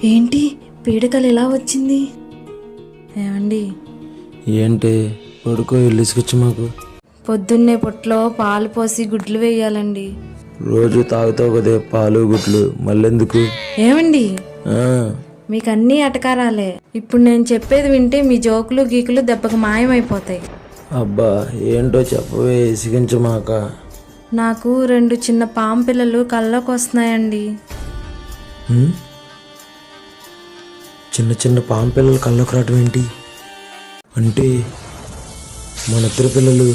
ఏంటి పీడకలు ఎలా వచ్చింది? ఏమండి ఏంటి పడుకో ఇల్లుసుకొచ్చి మాకు. పొద్దున్నే పొట్లో పాలు పోసి గుడ్లు వేయాలండి. రోజు తాగుతావు కదే పాలు గుడ్లు, మళ్ళెందుకు? ఏమండి ఆ, మీకు అన్నీ అటకారాలే. ఇప్పుడు నేను చెప్పేది వింటే మీ జోకులు గీకులు దెబ్బకు మాయమైపోతాయి. అబ్బా ఏంటో చెప్పవే, ఇసిగించమాక. నాకు 2 చిన్న పాము పిల్లలు కల్లోకి వస్తున్నాయండి. ఉమ్? చిన్న చిన్న పాము పిల్లలు కళ్ళకు రావటం ఏంటి? అంటే మన ఇద్దరు పిల్లలు.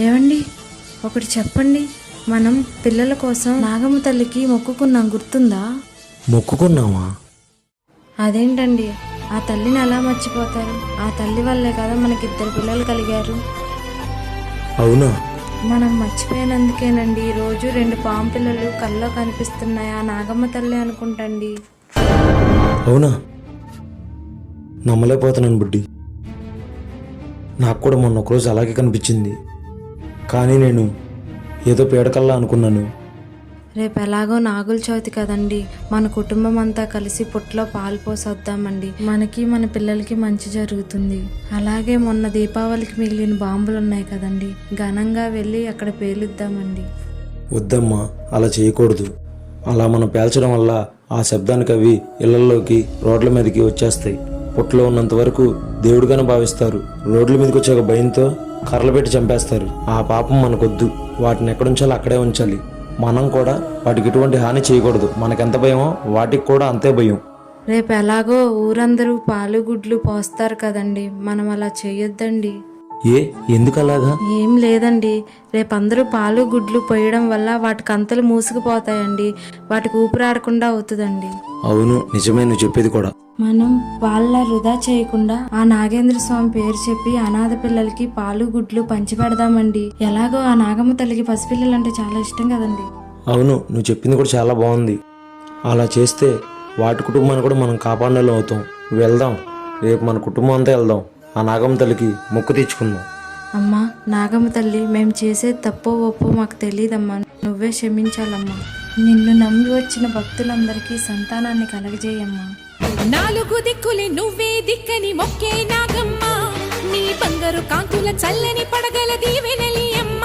ఏమండి ఒకటి చెప్పండి, మనం పిల్లల కోసం నాగమ్మ తల్లికి మొక్కుకున్నాం, గుర్తుందా? మొక్కుకున్నావా? అదేంటండి, ఆ తల్లిని ఎలా మర్చిపోతారు? ఆ తల్లి వల్లే కదా మనకి 2 పిల్లలు కలిగారు. అవునా? మనం మర్చిపోయినందుకేనండి ఈరోజు 2 పాము పిల్లలు కల్లో కనిపిస్తున్నాయి. ఆ నాగమ్మ తల్లి అనుకుంటండి. అవునా? నమ్మలేకపోతున్నాను బుడ్డి. నాకు కూడా మొన్న ఒకరోజు అలాగే కనిపించింది, కానీ నేను ఏదో పీడకల్లా అనుకున్నాను. రేపు ఎలాగో నాగుల చవితి కదండి, మన కుటుంబం అంతా కలిసి పుట్లో పాలు పోసొద్దామండి. మనకి మన పిల్లలకి మంచి జరుగుతుంది. అలాగే మొన్న దీపావళికి మిగిలిన బాంబులు ఉన్నాయి కదండి, ఘనంగా వెళ్ళి అక్కడ పేలుద్దామండి. వద్దమ్మా, అలా చేయకూడదు. అలా మనం పేల్చడం వల్ల ఆ శబ్దానికి అవి ఇళ్లలోకి, రోడ్ల మీదకి వచ్చేస్తాయి. పుట్లో ఉన్నంత వరకు దేవుడిగానే భావిస్తారు. రోడ్ల మీదకి వచ్చాక భయంతో కర్రలు పెట్టి చంపేస్తారు. ఆ పాపం మనకొద్దు. వాటిని ఎక్కడుంచాలో అక్కడే ఉంచాలి. మనం కూడా వాటికి ఎటువంటి హాని చేయకూడదు. మనకెంత భయమో వాటికి కూడా అంతే భయం. రేపు ఎలాగో ఊరందరూ పాలు గుడ్లు పోస్తారు కదండి, మనం అలా చేయొద్దండి. ఎందుకు అలాగా? ఏం లేదండి, రేపు అందరూ పాలు గుడ్లు పోయడం వల్ల వాటి కంతలు మూసుకుపోతాయండి. వాటికి ఊపిరాడకుండా అవుతుందండి. అవును, నిజమే నువ్వు చెప్పేది కూడా. మనం వాళ్ళ వృధా చేయకుండా ఆ నాగేంద్ర స్వామి పేరు చెప్పి అనాథ పిల్లలకి పాలు గుడ్లు పంచి పెడదామండి. ఎలాగో ఆ నాగమ్మ తల్లికి పసిపిల్లలంటే చాలా ఇష్టం కదండి. అవును, నువ్వు చెప్పింది కూడా చాలా బాగుంది. అలా చేస్తే వాటి కుటుంబాన్ని కూడా మనం కాపాడేలా అవుతాం. వెళ్దాం, రేపు మన కుటుంబం అంతా వెళ్దాం. ఆ నాగమ్మ తల్లికి మొక్కు తీర్చుకుందాం. అమ్మా నాగమ్మ తల్లి, మేము చేసే తప్పో ఒప్పో మాకు తెలియదమ్మా, నువ్వే క్షమించాలమ్మా. నిన్ను నమ్మి వచ్చిన భక్తులందరికీ సంతానాన్ని కలగజేయమ్మా. 4 దిక్కులే నువ్వే దిక్కని మొక్కే నాగమ్మ, నీ బంగారు కాంతుల చల్లని పడగల దీవెనలి అమ్మ.